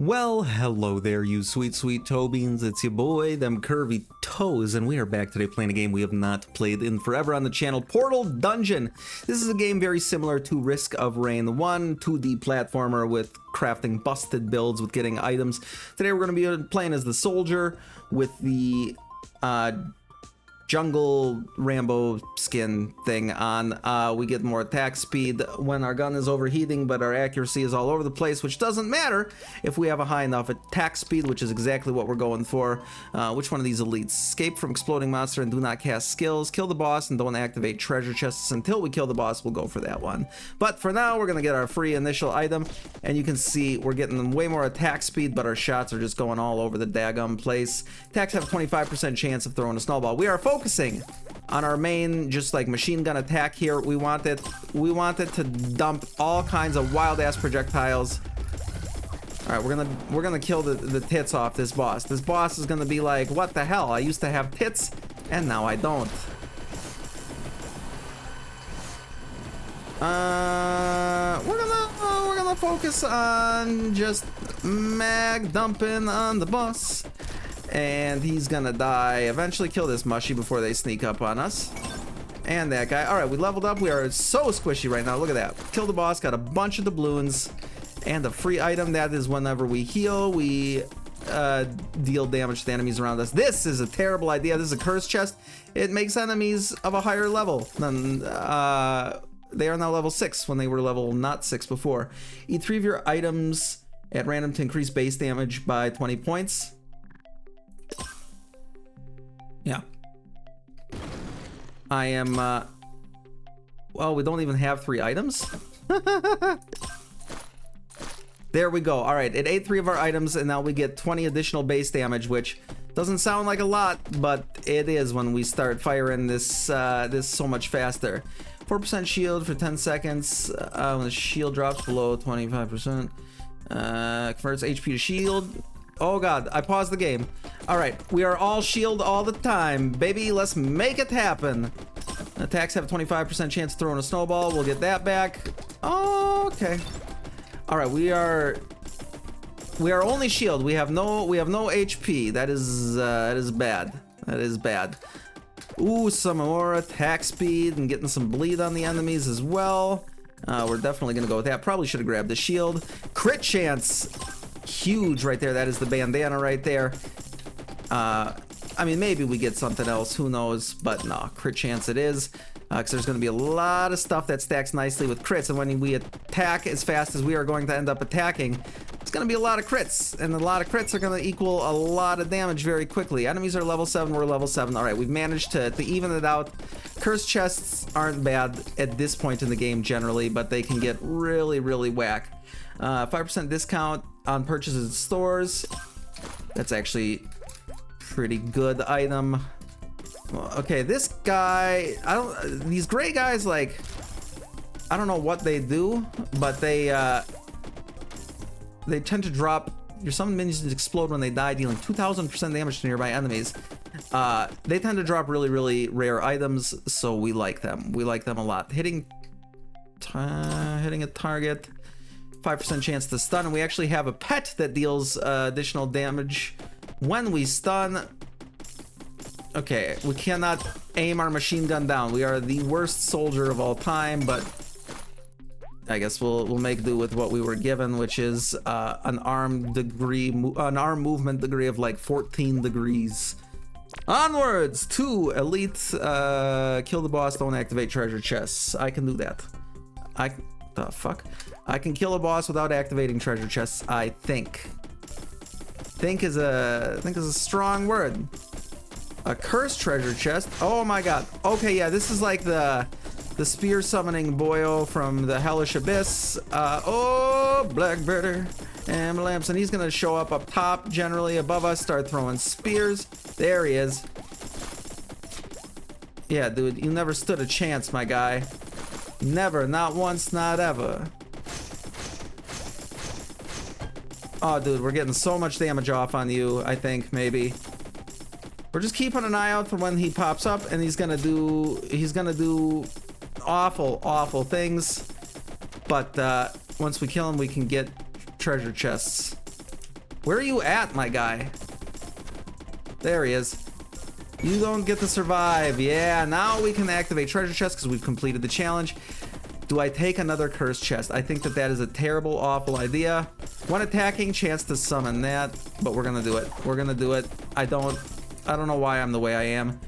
Well, hello there, you sweet, sweet toe beans. It's your boy, them curvy toes, and we are back today playing a game we have not played in forever on the channel, Portal Dungeon. This is a game very similar to Risk of Rain 1, 2D platformer with crafting busted builds with getting items. Today we're going to be playing as the soldier with the jungle Rambo skin thing on. We get more attack speed when our gun is overheating, but our accuracy is all over the place, which doesn't matter if we have a high enough attack speed, which is exactly what we're going for. Which one of these elites? Escape from exploding monster and do not cast skills. Kill the boss and don't activate treasure chests until we kill the boss. We'll go for that one. But for now, we're gonna get our free initial item, and you can see we're getting way more attack speed, but our shots are just going all over the daggum place. Attacks have a 25% chance of throwing a snowball. We are focusing on our main, just like machine gun attack here. We want it to dump all kinds of wild ass projectiles. All right, we're gonna kill the tits off this boss. This boss is gonna be like, what the hell? I used to have tits, and now I don't. We're gonna focus on just mag dumping on the boss. And he's gonna die. Eventually kill this mushy before they sneak up on us. And that guy. Alright, we leveled up. We are so squishy right now. Look at that. Kill the boss. Got a bunch of doubloons. And a free item. That is whenever we heal, we deal damage to the enemies around us. This is a terrible idea. This is a curse chest. It makes enemies of a higher level than they are now level 6 when they were level not 6 before. Eat 3 of your items at random to increase base damage by 20 points. Yeah. I am, well, we don't even have 3 items. There we go. All right, it ate 3 of our items, and now we get 20 additional base damage, which doesn't sound like a lot, but it is when we start firing this, this so much faster. 4% shield for 10 seconds. When the shield drops below 25%, converts HP to shield. Oh god, I paused the game. Alright, we are all shield all the time. Baby, let's make it happen. Attacks have a 25% chance of throwing a snowball. We'll get that back. Oh, okay. Alright, we are only shield. We have no HP. That is bad. That is bad. Ooh, some more attack speed and getting some bleed on the enemies as well. We're definitely gonna go with that. Probably should have grabbed the shield. Crit chance. Huge right there. That is the bandana right there. I mean, maybe we get something else, who knows, but no, crit chance it is, because there's going to be a lot of stuff that stacks nicely with crits, and when we attack as fast as we are going to end up attacking, it's going to be a lot of crits, and a lot of crits are going to equal a lot of damage very quickly. Enemies are level 7, we're level 7. All right, we've managed to even it out. Curse chests aren't bad at this point in the game generally, but they can get really, really whack. 5% discount on purchases at stores. That's actually pretty good item. Well, okay, this guy, these gray guys, like, I don't know what they do, but they tend to drop, your summoned minions explode when they die, dealing 2000% damage to nearby enemies. They tend to drop really, really rare items, so we like them. We like them a lot. Hitting a target, 5% chance to stun, and we actually have a pet that deals additional damage when we stun. Okay, we cannot aim our machine gun down. We are the worst soldier of all time, but I guess we'll make do with what we were given, which is an arm movement degree of like 14 degrees. Onwards to elite. Kill the boss, don't activate treasure chests. I can do that. The fuck? I can kill a boss without activating treasure chests, I think. Think is a strong word. A cursed treasure chest. Oh my god. Okay, yeah, this is like the spear summoning boyo from the Hellish Abyss. Oh, Blackbirder and lamps, and he's gonna show up top, generally above us, start throwing spears. There he is. Yeah, dude, you never stood a chance, my guy. Never, not once, not ever. Oh, dude, we're getting so much damage off on you, I think, maybe. We're just keeping an eye out for when he pops up, and he's gonna do awful, awful things. But once we kill him, we can get treasure chests. Where are you at, my guy? There he is. You don't get to survive. Yeah, now we can activate treasure chests because we've completed the challenge. Do I take another cursed chest? I think that that is a terrible, awful idea. One attacking, chance to summon that, but we're gonna do it. We're gonna do it. I don't know why I'm the way I am.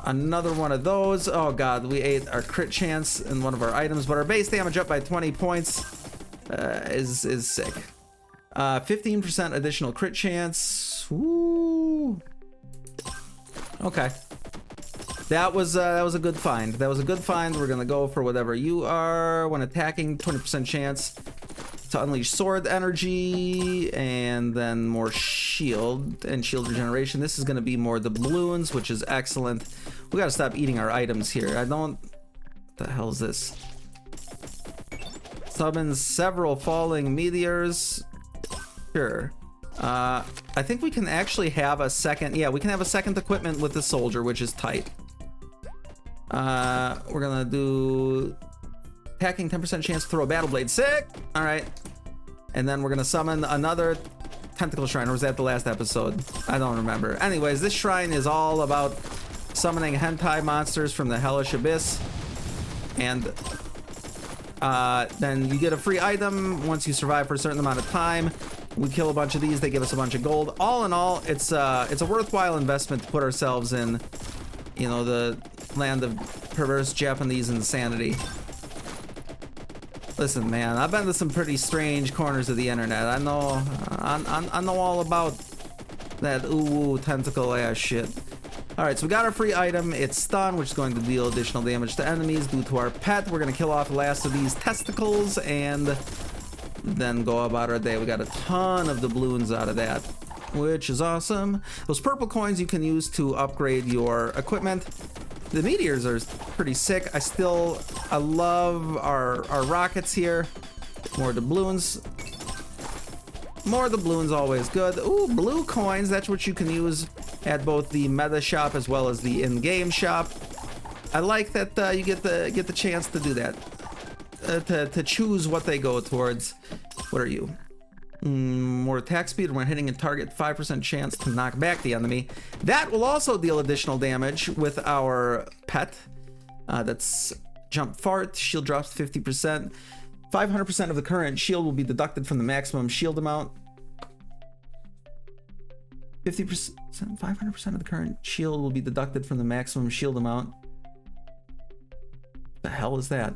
Another one of those. Oh god, we ate our crit chance in one of our items, but our base damage up by 20 points is sick. 15% additional crit chance. Woo. Okay. That was a good find. That was a good find. We're gonna go for whatever you are. When attacking, 20% chance to unleash sword energy, and then more shield and shield regeneration. This is gonna be more doubloons, which is excellent. We gotta stop eating our items here. I don't. What the hell is this? Summons several falling meteors. Sure. I think we can actually have a second. Yeah, we can have a second equipment with the soldier, which is tight. We're gonna do attacking 10% chance to throw a battle blade. Sick. All right. And then we're gonna summon another tentacle shrine. Or was that the last episode? I don't remember. Anyways, this shrine is all about summoning hentai monsters from the hellish abyss, and then you get a free item once you survive for a certain amount of time. We kill a bunch of these, they give us a bunch of gold. All in all, it's a worthwhile investment to put ourselves in, you know, the land of perverse Japanese insanity. Listen, man, I've been to some pretty strange corners of the internet. I know all about that ooh tentacle ass shit. All right, so we got our free item. It's stun, which is going to deal additional damage to enemies due to our pet. We're gonna kill off the last of these testicles and then go about our day. We got a ton of doubloons out of that, which is awesome. Those purple coins you can use to upgrade your equipment. The meteors are pretty sick. I love our rockets here. More doubloons. More doubloons, always good. Ooh, blue coins. That's what you can use at both the meta shop as well as the in-game shop. I like that you get the chance to do that. To choose what they go towards. What are you? More attack speed when hitting a target, 5% chance to knock back the enemy. That will also deal additional damage with our pet. That's jump fart. Shield drops 50%. 500% of the current shield will be deducted from the maximum shield amount. 50%, 500% of the current shield will be deducted from the maximum shield amount. The hell is that?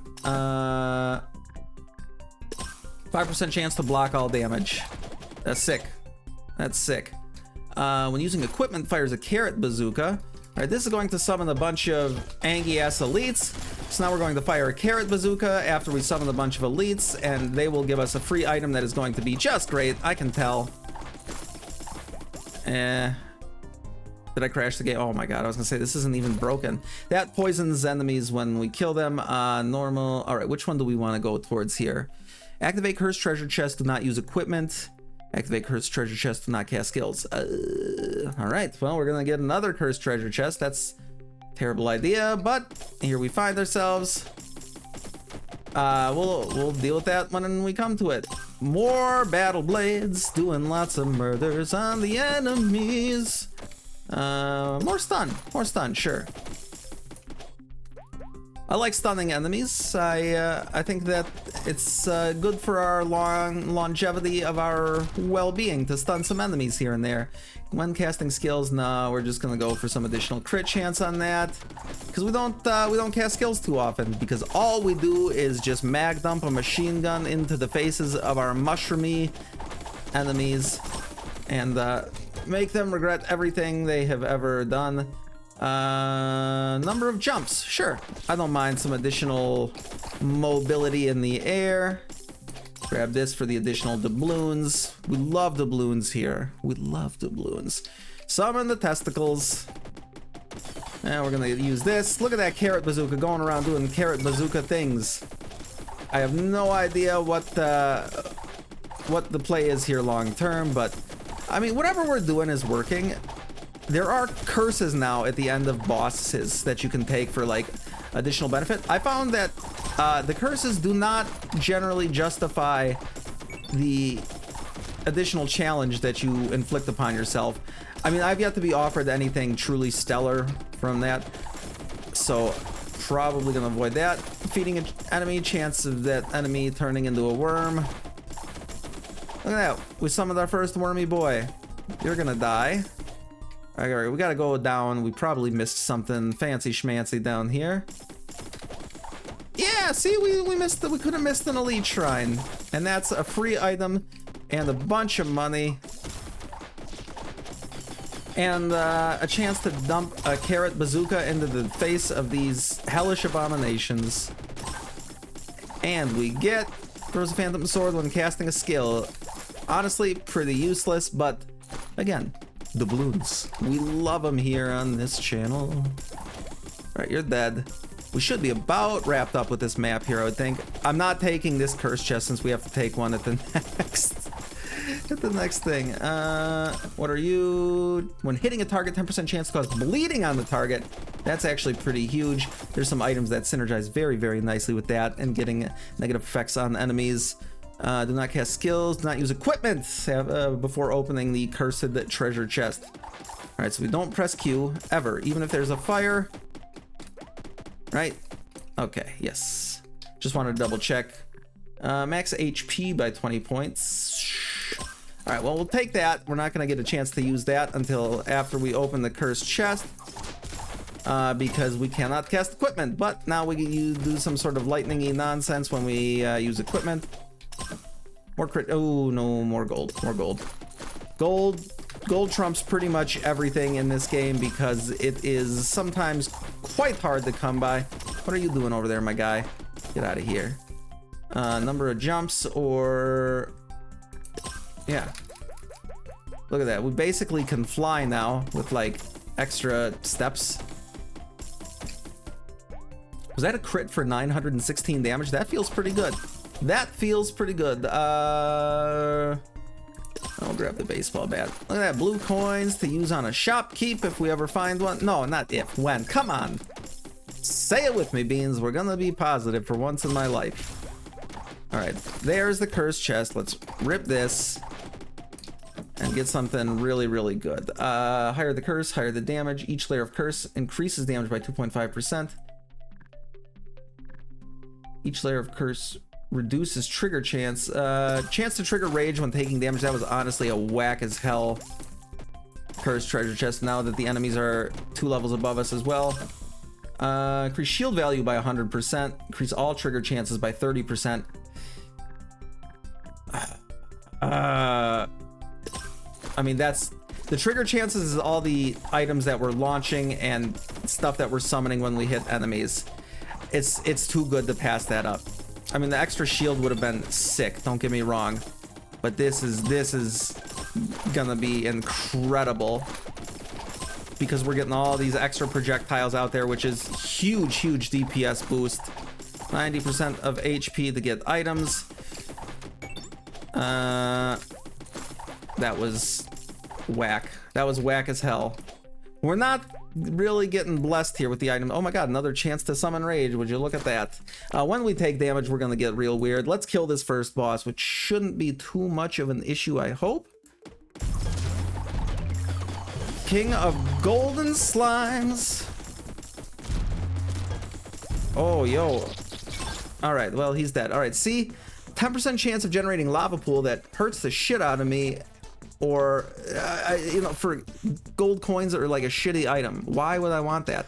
5% chance to block all damage. That's sick. That's sick. When using equipment, fires a carrot bazooka. All right, this is going to summon a bunch of Angie-ass elites. So now we're going to fire a carrot bazooka after we summon a bunch of elites, and they will give us a free item that is going to be just great. I can tell. Did I crash the game? Oh my god, I was gonna say this isn't even broken. That poisons enemies when we kill them. Normal. All right, which one do we want to go towards here? Activate cursed treasure chest, do not use equipment. Activate cursed treasure chest, do not cast skills. All right, well, we're gonna get another cursed treasure chest. That's a terrible idea, but here we find ourselves. We'll deal with that when we come to it. More battle blades, doing lots of murders on the enemies. More stun, sure. I like stunning enemies. I think that it's good for our longevity of our well-being to stun some enemies here and there. When casting skills, no, we're just gonna go for some additional crit chance on that, because we don't cast skills too often, because all we do is just mag dump a machine gun into the faces of our mushroomy enemies and make them regret everything they have ever done. Number of jumps, sure. I don't mind some additional mobility in the air. Grab this for the additional doubloons. We love doubloons here. We love doubloons. Summon the testicles. And we're gonna use this. Look at that carrot bazooka going around doing carrot bazooka things. I have no idea what the play is here long term, but I mean, whatever we're doing is working. There are curses now at the end of bosses that you can take for like additional benefit. I found that the curses do not generally justify the additional challenge that you inflict upon yourself. I mean, I've yet to be offered anything truly stellar from that, so probably gonna avoid that. Feeding an enemy, chance of that enemy turning into a worm. Look at that, we summoned our first wormy boy. You're gonna die. All right, we gotta go down. We probably missed something fancy schmancy down here. Yeah, see, we missed. We could have missed an elite shrine, and that's a free item and a bunch of money and a chance to dump a carrot bazooka into the face of these hellish abominations. And we get throws a phantom sword when casting a skill. Honestly, pretty useless, but again, doubloons. We love them here on this channel. All right, you're dead. We should be about wrapped up with this map here, I would think. I'm not taking this curse chest since we have to take one at the next thing. What are you? When hitting a target, 10% chance to cause bleeding on the target. That's actually pretty huge. There's some items that synergize very, very nicely with that and getting negative effects on enemies. Do not cast skills, do not use equipment before opening the cursed treasure chest. All right, so we don't press Q ever, even if there's a fire. Right? Okay, yes. Just wanted to double check. Max HP by 20 points. All right, well, we'll take that. We're not gonna get a chance to use that until after we open the cursed chest. Because we cannot cast equipment, but now we do some sort of lightning-y nonsense when we use equipment. More crit. Oh no, more gold. More gold. Gold trumps pretty much everything in this game because it is sometimes quite hard to come by. What are you doing over there, my guy? Get out of here. Number of jumps or... Yeah. Look at that. We basically can fly now with like extra steps. Was that a crit for 916 damage? That feels pretty good. That feels pretty good. I'll grab the baseball bat. Look at that, blue coins to use on a shopkeep if we ever find one. No, not if, when. Come on. Say it with me, Beans. We're gonna be positive for once in my life. All right, there's the cursed chest. Let's rip this and get something really, really good. Higher the curse, higher the damage. Each layer of curse increases damage by 2.5%. Each layer of curse reduces trigger chance. Chance to trigger rage when taking damage. That was honestly a whack as hell cursed treasure chest now that the enemies are 2 levels above us as well. Increase shield value by 100%. Increase all trigger chances by 30%. I mean, that's the trigger chances is all the items that we're launching and stuff that we're summoning when we hit enemies. It's too good to pass that up. I mean, the extra shield would have been sick, don't get me wrong, but this is gonna be incredible because we're getting all these extra projectiles out there, which is huge DPS boost. 90% of HP to get items. That was whack. That was whack as hell. We're not really getting blessed here with the item. Oh my god, another chance to summon rage. Would you look at that? When we take damage, we're gonna get real weird. Let's kill this first boss, which shouldn't be too much of an issue, I hope. King of Golden Slimes. Oh, yo. All right, well, he's dead. All right, see? 10% chance of generating lava pool that hurts the shit out of me, or you know, for gold coins or like a shitty item. Why would I want that?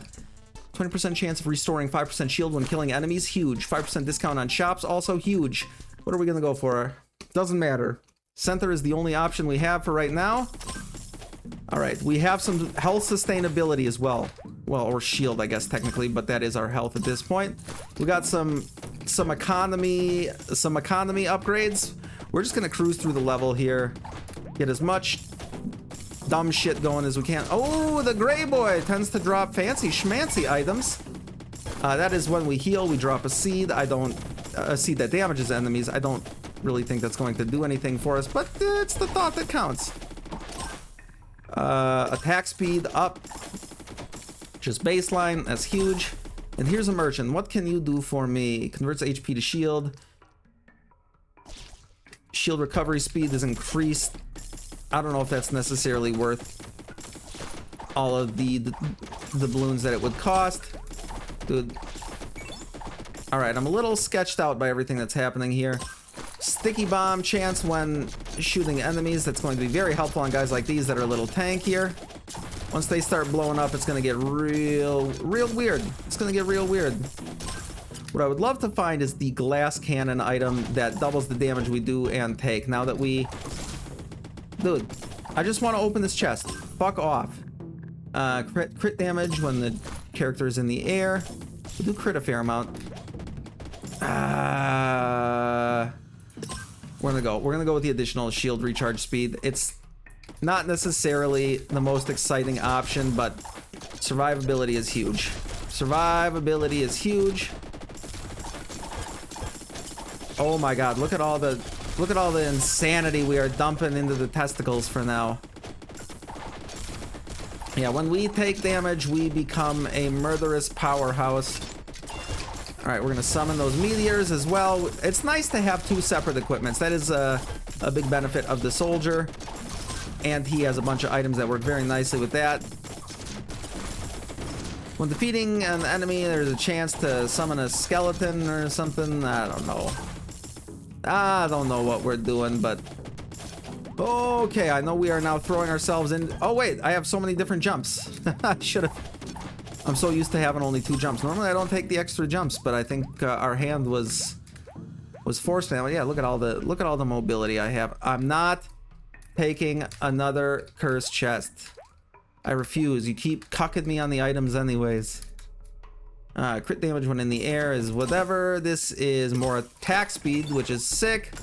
20% chance of restoring 5% shield when killing enemies, huge. 5% discount on shops, also huge. What are we gonna go for? Doesn't matter. Center is the only option we have for right now. All right, we have some health sustainability as well. Well, or shield, I guess technically, but that is our health at this point. We got some economy upgrades. We're just gonna cruise through the level here, get as much dumb shit going as we can. Oh, the gray boy tends to drop fancy schmancy items. That is when we heal, we drop a seed. A seed that damages enemies. I don't really think that's going to do anything for us, but it's the thought that counts. Attack speed up, just baseline, that's huge. And here's a merchant. What can you do for me? Converts HP to shield. shield recovery speed is increased. I don't know if that's necessarily worth all of the balloons that it would cost. Dude. Alright, I'm a little sketched out by everything that's happening here. Sticky bomb chance when shooting enemies. That's going to be very helpful on guys like these that are a little tankier. Once they start blowing up, it's going to get real weird. It's going to get real weird. What I would love to find is the glass cannon item that doubles the damage we do and take. Now that we... Dude, I just want to open this chest. Fuck off. Crit damage when the character is in the air. We do crit a fair amount. We're gonna go with the additional shield recharge speed. It's not necessarily the most exciting option, but survivability is huge. Survivability is huge. Oh my god, look at all the insanity we are dumping into the testicles for now. Yeah, when we take damage, we become a murderous powerhouse. Alright, we're gonna summon those meteors as well. It's nice to have two separate equipments. That is a big benefit of the soldier. And he has a bunch of items that work very nicely with that. When defeating an enemy, there's a chance to summon a skeleton or something. I don't know. I don't know what we're doing, but... Okay, I know we are now throwing ourselves in... Oh wait, I have so many different jumps. I should have... I'm so used to having only 2 jumps. Normally I don't take the extra jumps, but I think our hand was forced now. Yeah, look at all the mobility I have. I'm not taking another cursed chest. I refuse. You keep cucking me on the items anyways. Crit damage when in the air is whatever. This is more attack speed, which is sick.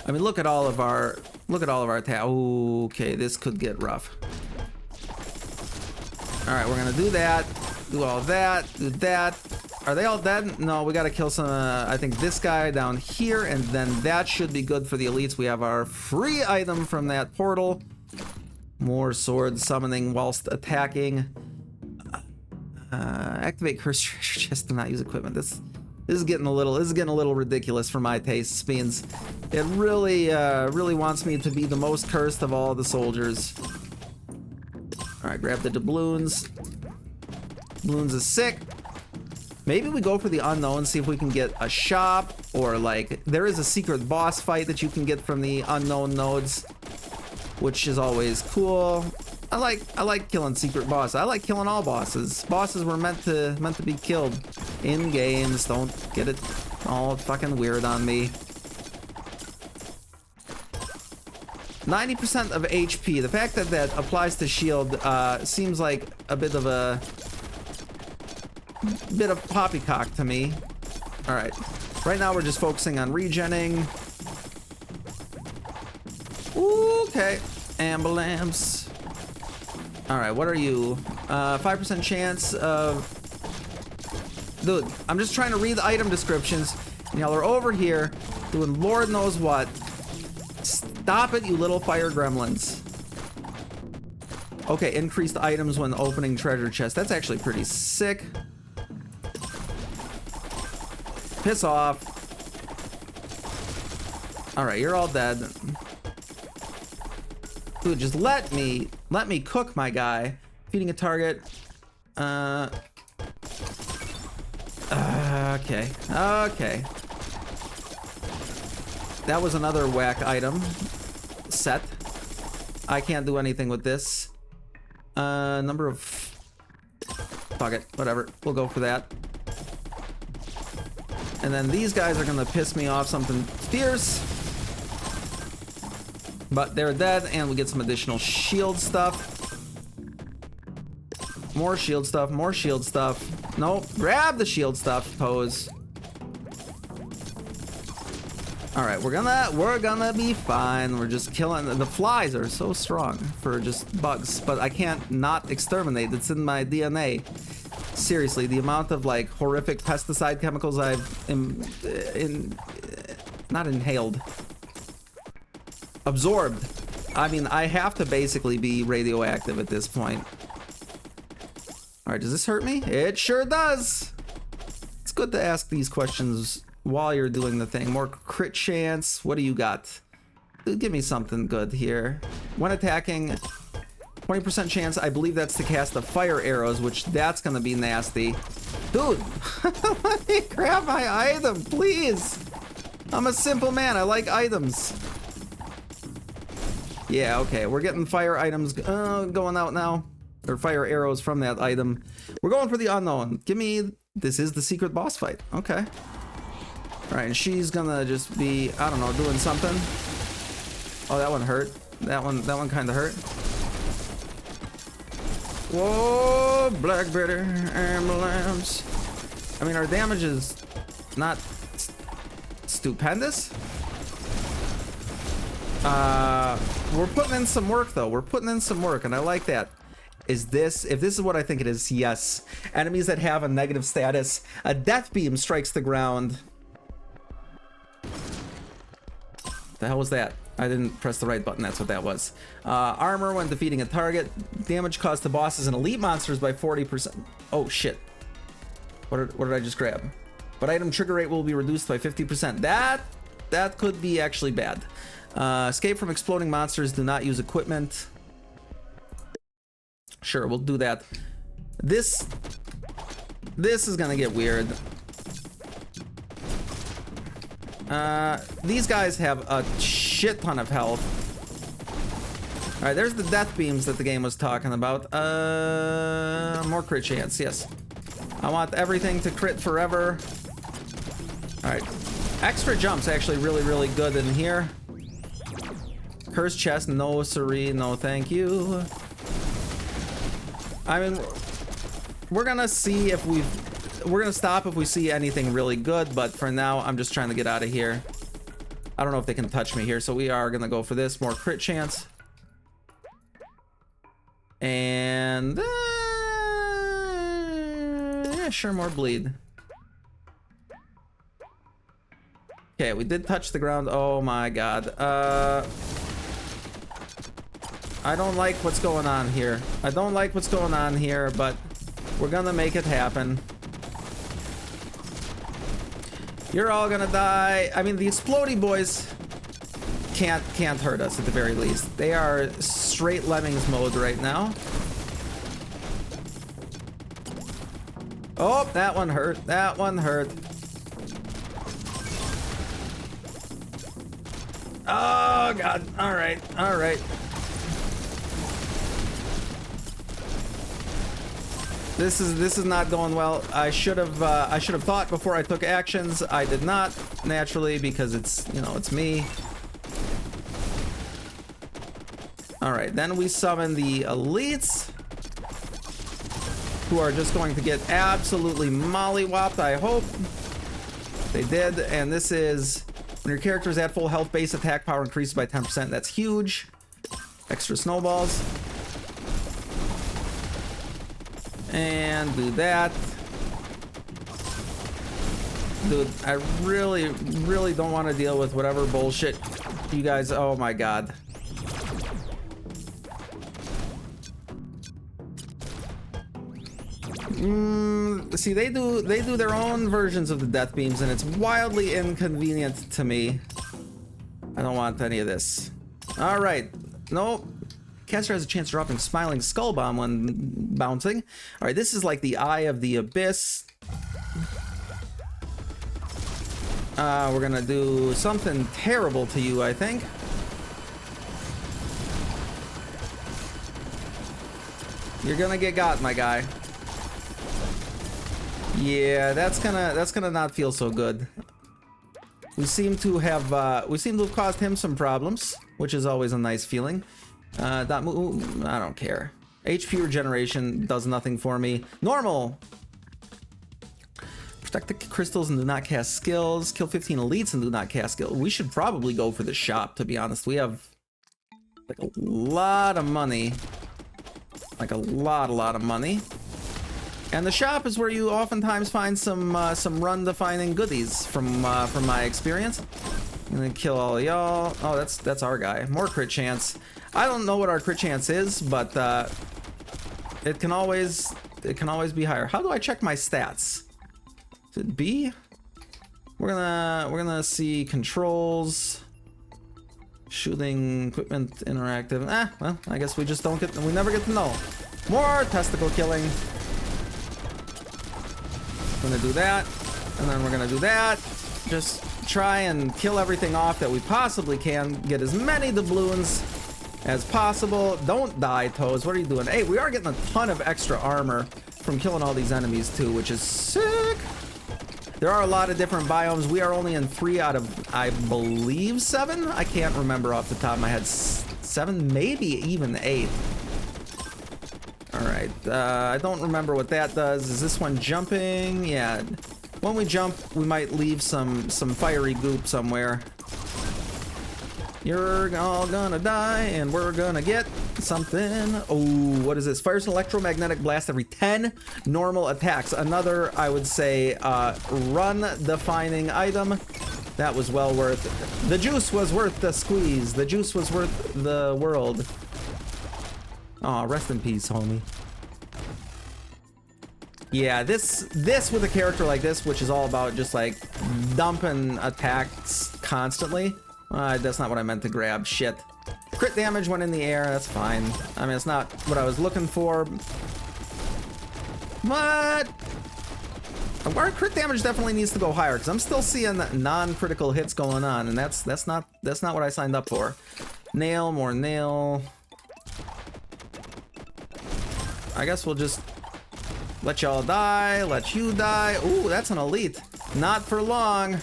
I mean, look at all of our attack. Okay, this could get rough. All right, we're gonna do that. Do all that. Do that. Are they all dead? No, we gotta kill some. I think this guy down here, and then that should be good for the elites. We have our free item from that portal. More sword summoning whilst attacking. Activate cursed treasure chest to not use equipment. This is getting a little ridiculous for my tastes, Beans. It really wants me to be the most cursed of all the soldiers. All right, grab the doubloons. Doubloons is sick. Maybe we go for the unknown, see if we can get a shop, or like there is a secret boss fight that you can get from the unknown nodes, which is always cool. I like killing secret bosses. I like killing all bosses. Bosses were meant to be killed in games. Don't get it all fucking weird on me. 90% of HP. The fact that that applies to shield seems like a bit of poppycock to me. All right. Right now we're just focusing on regenning. Okay. Ambulance. All right, what are you? 5% chance of... Dude, I'm just trying to read the item descriptions. And y'all are over here doing Lord knows what. Stop it, you little fire gremlins. Okay, increased items when opening treasure chest. That's actually pretty sick. Piss off. All right, you're all dead. Dude, just let me cook my guy. Feeding a target. Okay. Okay. That was another whack item. Set. I can't do anything with this. Number of... Fuck it. Whatever. We'll go for that. And then these guys are gonna piss me off something fierce. But they're dead, and we get some additional shield stuff. More shield stuff, more shield stuff. Nope, grab the shield stuff, pose. All right, we're gonna be fine. We're just killing. The flies are so strong for just bugs, but I can't not exterminate. It's in my DNA. Seriously, the amount of like horrific pesticide chemicals I've not inhaled. Absorbed. I mean, I have to basically be radioactive at this point. All right, does this hurt me? It sure does. It's good to ask these questions while you're doing the thing. More crit chance. What do you got? Dude, give me something good here. When attacking, 20% chance. I believe that's to cast the fire arrows, which that's gonna be nasty. Dude, let me grab my item, please. I'm a simple man. I like items. Yeah, okay. We're getting fire items going out now. Or fire arrows from that item. We're going for the unknown. Give me... This is the secret boss fight. Okay. Alright, and she's gonna just be, I don't know, doing something. Oh, that one hurt. That one kind of hurt. Whoa, Blackberry ambulance. I mean, our damage is not stupendous. We're putting in some work, though. We're putting in some work, and I like that. Is this, if this is what I think it is, yes. Enemies that have a negative status. A death beam strikes the ground. The hell was that? I didn't press the right button, that's what that was. Armor when defeating a target. Damage caused to bosses and elite monsters by 40%. Oh shit. What did I just grab? But item trigger rate will be reduced by 50%. That could be actually bad. Escape from exploding monsters. Do not use equipment. Sure, we'll do that. This is gonna get weird. These guys have a shit ton of health. All right, there's the death beams that the game was talking about. More crit chance, yes. I want everything to crit forever. All right, extra jumps actually really good in here. Cursed chest, no siree, no thank you. I mean, we're gonna see if we're gonna stop if we see anything really good, but for now, I'm just trying to get out of here. I don't know if they can touch me here, so we are gonna go for this. More crit chance. And, yeah, sure, more bleed. Okay, we did touch the ground. Oh my god. I don't like what's going on here. I don't like what's going on here, but we're gonna make it happen. You're all gonna die. I mean, the explodey boys can't hurt us at the very least. They are straight lemmings mode right now. Oh, that one hurt. That one hurt. Oh god. All right. All right. This is not going well. I should have thought before I took actions. I did not, naturally, because it's, you know, it's me. All right, then we summon the elites, who are just going to get absolutely mollywopped, I hope. They did, and this is when your character is at full health, base attack power increases by 10%. That's huge. Extra snowballs. And do that. Dude, I really don't want to deal with whatever bullshit you guys... Oh my god. See, they do their own versions of the death beams, and it's wildly inconvenient to me. I don't want any of this. All right. Nope. Caster has a chance of dropping Smiling Skull Bomb when bouncing. All right, this is like the Eye of the Abyss. We're gonna do something terrible to you, I think. You're gonna get got, my guy. Yeah, that's gonna not feel so good. We seem to have caused him some problems, which is always a nice feeling. I don't care. HP regeneration does nothing for me. Normal. Protect the crystals and do not cast skills. Kill 15 elites and do not cast skills. We should probably go for the shop, to be honest. We have like a lot of money. Like a lot of money. And the shop is where you oftentimes find some run-defining goodies from my experience. I'm gonna kill all of y'all. Oh, that's our guy. More crit chance. I don't know what our crit chance is, but it can always be higher. How do I check my stats? Is it B? We're gonna see controls. Shooting equipment interactive. Well, I guess we just don't get. We never get to know. More testicle killing. We're gonna do that, and then we're gonna do that. Just try and kill everything off that we possibly can. Get as many doubloons as possible. Don't die, Toes. What are you doing? Hey, we are getting a ton of extra armor from killing all these enemies too, which is sick. There are a lot of different biomes. We are only in 3 out of, I believe, 7? I can't remember off the top of my head. 7, maybe even 8. Alright, I don't remember what that does. Is this one jumping? Yeah. When we jump, we might leave some fiery goop somewhere. You're all gonna die, and we're gonna get something. Oh, what is this? Fires an electromagnetic blast every 10 normal attacks. Another, I would say, run-defining item. That was well worth it. The juice was worth the squeeze. The juice was worth the world. Aw, rest in peace, homie. Yeah, this with a character like this, which is all about just like dumping attacks constantly. That's not what I meant to grab. Shit. Crit damage when in the air, that's fine. I mean, it's not what I was looking for. But our crit damage definitely needs to go higher, because I'm still seeing non-critical hits going on, and that's not what I signed up for. Nail, more nail. I guess we'll just let y'all die, let you die. Ooh, that's an elite. Not for long.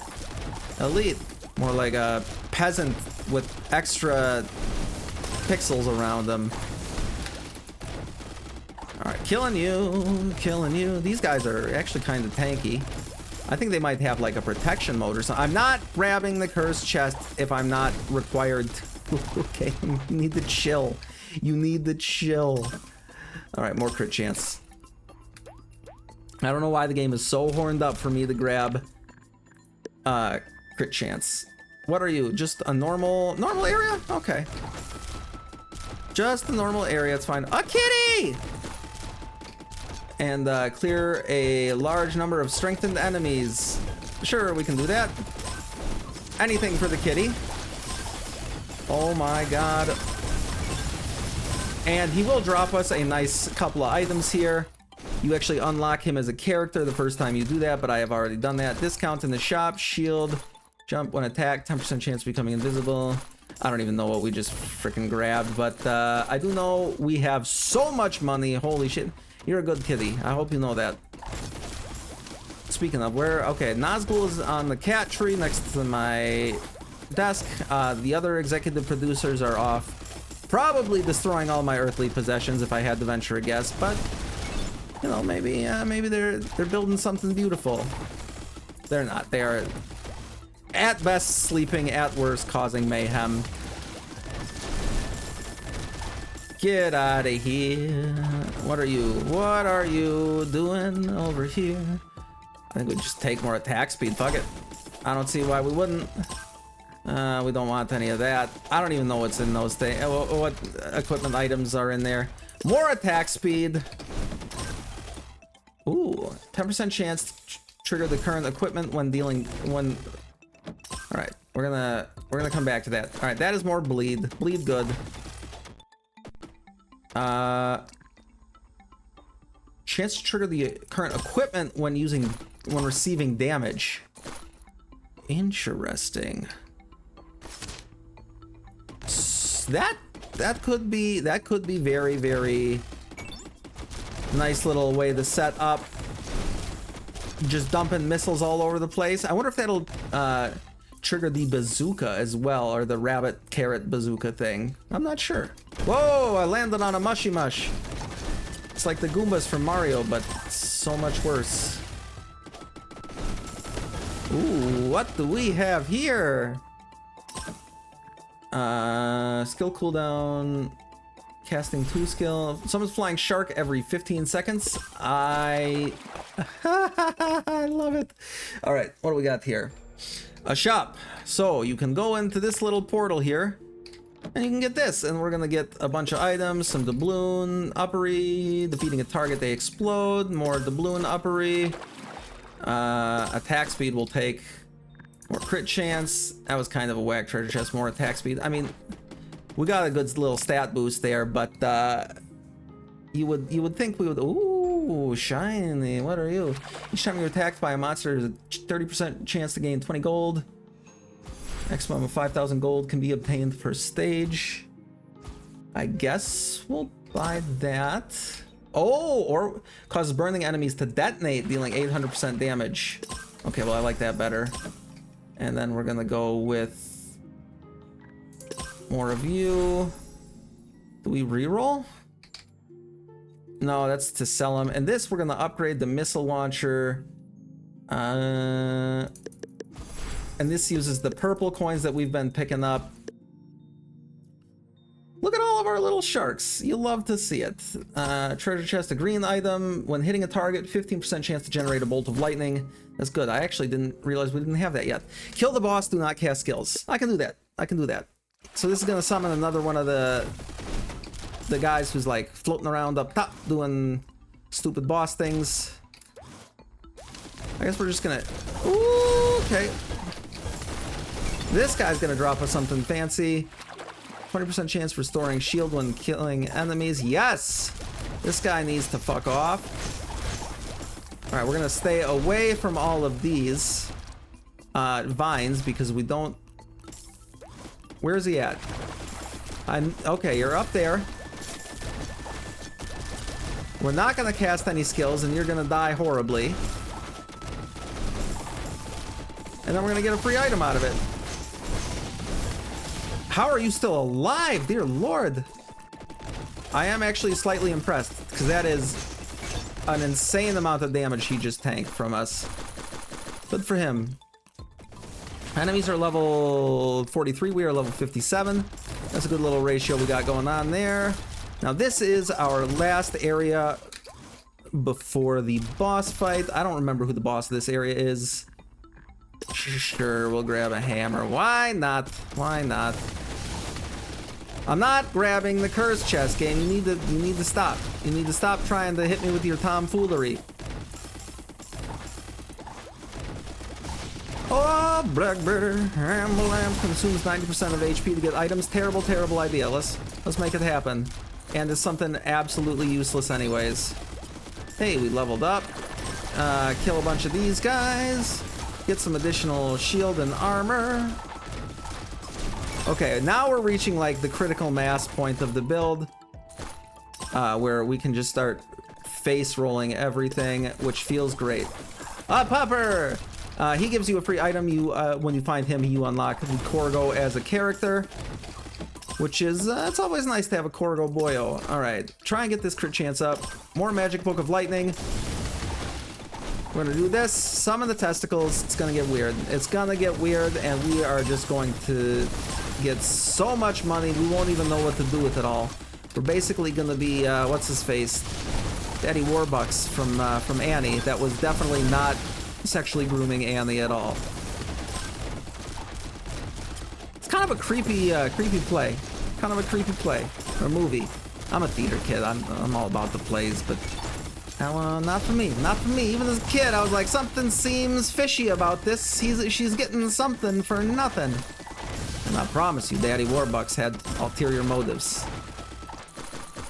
Elite. More like a peasant with extra pixels around them. Alright, killing you, killing you. These guys are actually kind of tanky. I think they might have like a protection mode or something. I'm not grabbing the cursed chest if I'm not required to. Okay, you need to chill. You need to chill. Alright, more crit chance. I don't know why the game is so horned up for me to grab crit chance. What are you? Just a normal area? Okay. Just a normal area, it's fine. A kitty! And clear a large number of strengthened enemies. Sure, we can do that. Anything for the kitty. Oh my god. And he will drop us a nice couple of items here. You actually unlock him as a character the first time you do that, but I have already done that. Discount in the shop, shield, jump when attacked, 10% chance of becoming invisible. I don't even know what we just freaking grabbed, but I do know we have so much money. Holy shit. You're a good kitty. I hope you know that. Speaking of, where? Okay, Nazgul is on the cat tree next to my desk. The other executive producers are off, probably destroying all my earthly possessions if I had to venture a guess, but you know, maybe they're building something beautiful. They're not. They are at best sleeping, at worst causing mayhem. Get out of here. What are you? What are you doing over here? I think we just take more attack speed. Fuck it. I don't see why we wouldn't. We don't want any of that. I don't even know what's in those things. What equipment items are in there? More attack speed. Ooh, 10% chance to trigger the current equipment when dealing when. All right, we're gonna come back to that. All right, that is more bleed. Bleed good. Chance to trigger the current equipment when receiving damage. Interesting. That could be very, very nice little way to set up. Just dumping missiles all over the place. I wonder if that'll trigger the bazooka as well, or the rabbit carrot bazooka thing. I'm not sure. Whoa, I landed on a mushy mush. It's like the Goombas from Mario, but so much worse. Ooh, what do we have here? Skill cooldown. Casting 2 skill. Someone's flying shark every 15 seconds. I love it. All right, what do we got here? A shop. So you can go into this little portal here, and you can get this. And we're gonna get a bunch of items. Some doubloon uppery. Defeating a target, they explode. More doubloon uppery. Attack speed will take. More crit chance. That was kind of a whack treasure chest. More attack speed. I mean, we got a good little stat boost there, but you would think we would. Ooh, shiny. What are you? Each time you're attacked by a monster, there's a 30% chance to gain 20 gold. Maximum of 5,000 gold can be obtained per stage. I guess we'll buy that. Oh, or causes burning enemies to detonate, dealing 800% damage. Okay, well, I like that better. And then we're gonna go with more of you. Do we reroll? No, that's to sell them. And this, we're gonna upgrade the missile launcher. And this uses the purple coins that we've been picking up. Look at all of our little sharks. You love to see it. Treasure chest, a green item. When hitting a target, 15% chance to generate a bolt of lightning. That's good. I actually didn't realize we didn't have that yet. Kill the boss, do not cast skills. I can do that. I can do that. So this is gonna summon another one of the guys who's like floating around up top doing stupid boss things. I guess we're just gonna... Ooh, okay. This guy's gonna drop us something fancy. 20% chance restoring shield when killing enemies. Yes! This guy needs to fuck off. Alright, we're gonna stay away from all of these vines because we don't... Where is he at? Okay, you're up there. We're not gonna cast any skills and you're gonna die horribly. And then we're gonna get a free item out of it. How are you still alive? Dear Lord. I am actually slightly impressed because that is an insane amount of damage he just tanked from us. Good for him. Enemies are level 43. We are level 57. That's a good little ratio we got going on there. Now this is our last area before the boss fight. I don't remember who the boss of this area is. Sure, we'll grab a hammer. Why not? Why not? I'm not grabbing the curse chest, game. You need to stop. You need to stop trying to hit me with your tomfoolery. Oh, Blackbird Hammer Lamp consumes 90% of HP to get items. Terrible, terrible idea. Let's make it happen. And it's something absolutely useless anyways. Hey, we leveled up. Kill a bunch of these guys. Get some additional shield and armor. Okay, now we're reaching like the critical mass point of the build, where we can just start face rolling everything, which feels great. Popper! He gives you a free item. When you find him, you unlock the Corgo as a character, which is, it's always nice to have a Corgo boyo. All right, try and get this crit chance up. More Magic Book of Lightning. We're gonna do this, summon the testicles. It's gonna get weird. It's gonna get weird, and we are just going to get so much money, we won't even know what to do with it all. We're basically gonna be, what's his face? Daddy Warbucks from Annie. That was definitely not sexually grooming Annie at all. It's kind of a creepy play. Kind of a creepy play, or movie. I'm a theater kid, I'm all about the plays, but not for me, not for me. Even as a kid, I was like, something seems fishy about this. She's getting something for nothing. And I promise you, Daddy Warbucks had ulterior motives.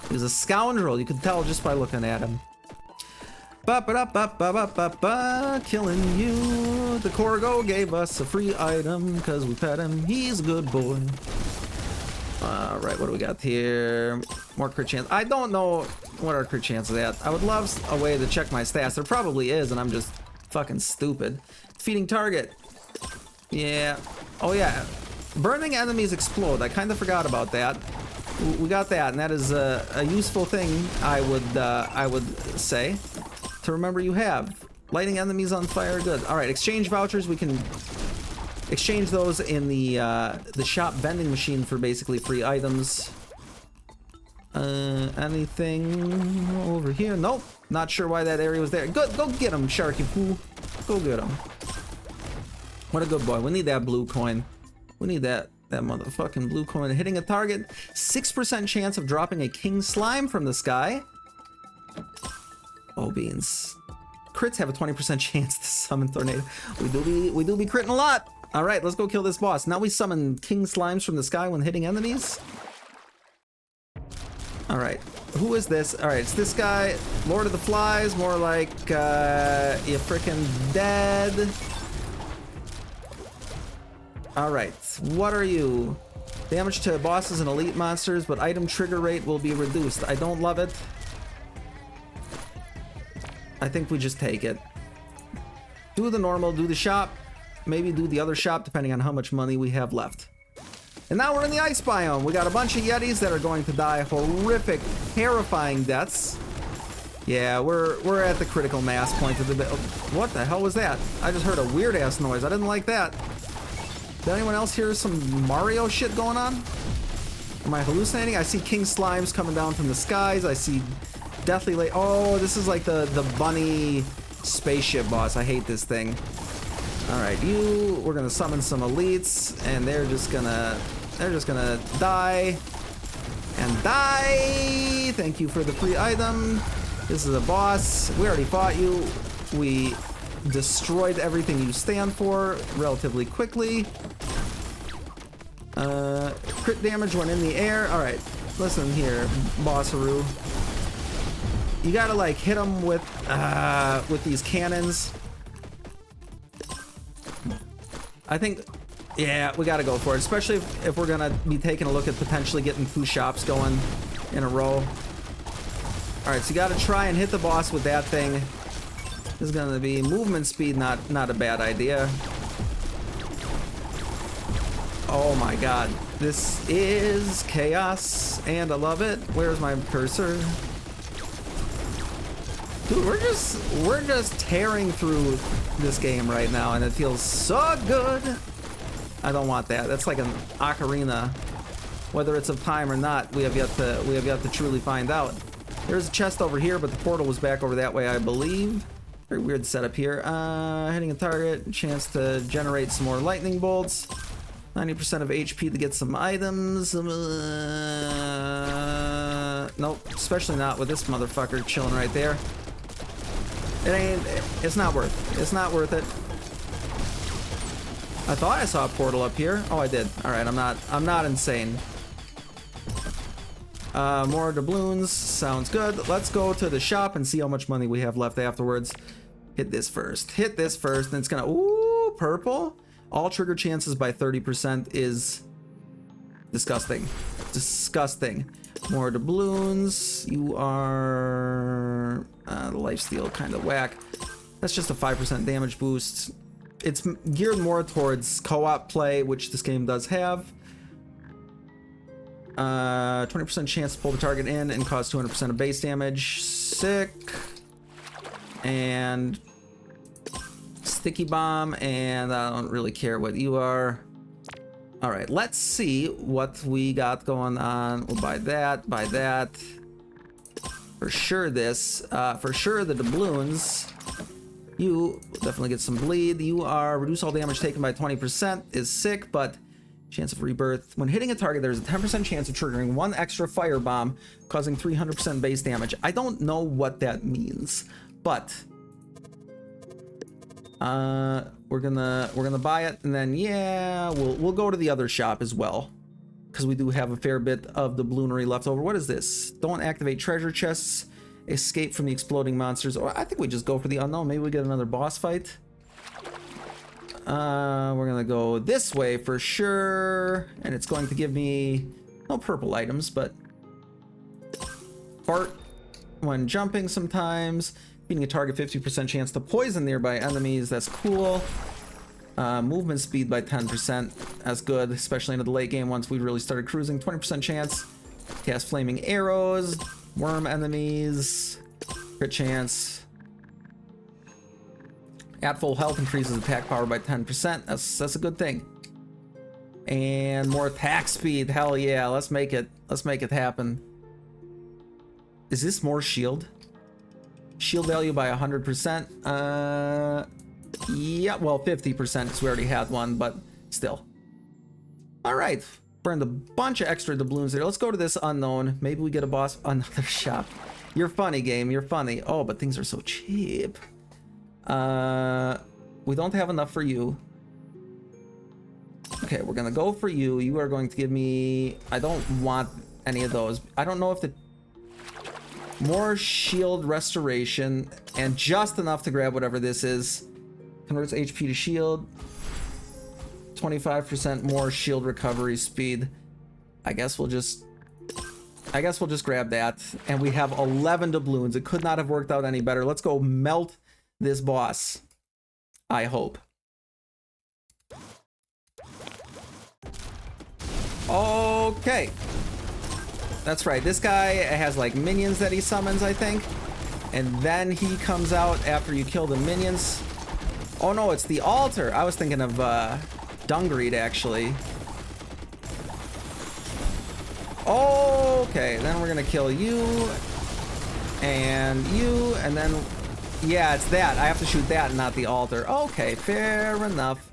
He was a scoundrel, you could tell just by looking at him. Ba-ba-da-ba-ba-ba-ba, killing you. The Corgo gave us a free item because we pet him. He's a good boy. Alright, what do we got here? More crit chance. I don't know what our crit chance is at. I would love a way to check my stats. There probably is, and I'm just fucking stupid. Feeding target. Yeah. Oh yeah. Burning enemies explode. I kind of forgot about that. We got that, and that is a useful thing, I would say, to remember you have. Lighting enemies on fire, good. All right, exchange vouchers. We can exchange those in the shop vending machine for basically free items. Anything over here? Nope. Not sure why that area was there. Good, go get him, Sharky Poo. Go get him. What a good boy. We need that blue coin. We need that motherfucking blue coin. Hitting a target. 6% chance of dropping a king slime from the sky. Oh, beans. Crits have a 20% chance to summon tornado. We do be critting a lot. All right, let's go kill this boss. Now we summon king slimes from the sky when hitting enemies. All right, who is this? All right, it's this guy, Lord of the Flies, more like you freaking dead. All right, what are you? Damage to bosses and elite monsters, but item trigger rate will be reduced. I don't love it. I think we just take it. Do the normal, do the shop, maybe do the other shop, depending on how much money we have left. And now we're in the ice biome. We got a bunch of yetis that are going to die horrific, terrifying deaths. Yeah, we're at the critical mass point of the... What the hell was that? I just heard a weird ass noise. I didn't like that. Did anyone else hear some Mario shit going on? Am I hallucinating? I see king slimes coming down from the skies. I see deathly late... Oh, this is like the bunny spaceship boss. I hate this thing. All right, we're gonna summon some elites, and they're just gonna die and die. Thank you for the free item. This is a boss. We already fought you. We destroyed everything you stand for relatively quickly. Crit damage when in the air. All right, listen here, Bossaroo. You gotta like hit them with these cannons. I think, yeah, we gotta go for it, especially if we're gonna be taking a look at potentially getting 2 shops going in a row. All right, so you gotta try and hit the boss with that thing. This is gonna be movement speed, not a bad idea. Oh my god, this is chaos, and I love it. Where's my cursor? Dude, we're just tearing through this game right now, and it feels so good. I don't want that. That's like an ocarina. Whether it's of time or not, we have yet to truly find out. There's a chest over here, but the portal was back over that way, I believe. Very weird setup here. Hitting a target, chance to generate some more lightning bolts. 90% of HP to get some items. Nope, especially not with this motherfucker chilling right there. It's not worth it. I thought I saw a portal up here. Oh, I did. All right, I'm not insane. More doubloons, sounds good. Let's go to the shop and see how much money we have left afterwards. Hit this first, and it's gonna, ooh, purple. All trigger chances by 30% is disgusting. More doubloons. You are the lifesteal kind of whack. That's just a 5% damage boost. It's geared more towards co-op play, which this game does have. 20% chance to pull the target in and cause 200% of base damage. Sick. And sticky bomb, and I don't really care what you are. All right, let's see what we got going on. We'll buy that. For sure this, for sure the doubloons. You will definitely get some bleed. You are reduce all damage taken by 20% is sick, but chance of rebirth. When hitting a target, there's a 10% chance of triggering 1 extra firebomb, causing 300% base damage. I don't know what that means, but we're gonna buy it, and then yeah, we'll go to the other shop as well, because we do have a fair bit of the doubloonry left over. What is this? Don't activate treasure chests. Escape from the exploding monsters. Or I think we just go for the unknown. Maybe we get another boss fight. We're gonna go this way for sure, and it's going to give me no purple items, but fart when jumping sometimes. Beating a target, 50% chance to poison nearby enemies. That's cool. Movement speed by 10%. That's good, especially into the late game once we really started cruising. 20% chance. Cast flaming arrows. Worm enemies. Crit chance. At full health increases attack power by 10%. That's a good thing. And more attack speed. Hell yeah, let's make it happen. Is this more shield? Shield value by 100%. Yeah, well, 50% because we already had one, but still. All right, burned a bunch of extra doubloons there. Let's go to this unknown. Maybe we get a boss. Another shop. You're funny, game. You're funny. Oh, but things are so cheap. We don't have enough for you. Okay, we're gonna go for you. You are going to give me... I don't want any of those. I don't know if the... More shield restoration and just enough to grab whatever this is. Converts HP to shield. 25% more shield recovery speed. I guess we'll just grab that. And we have 11 doubloons. It could not have worked out any better. Let's go melt this boss. I hope. Okay. That's right. This guy has like minions that he summons, I think. And then he comes out after you kill the minions. Oh no, it's the altar. I was thinking of Dungreed actually. Okay, then we're gonna kill you. And you, and then... Yeah, it's that. I have to shoot that and not the altar. Okay, fair enough.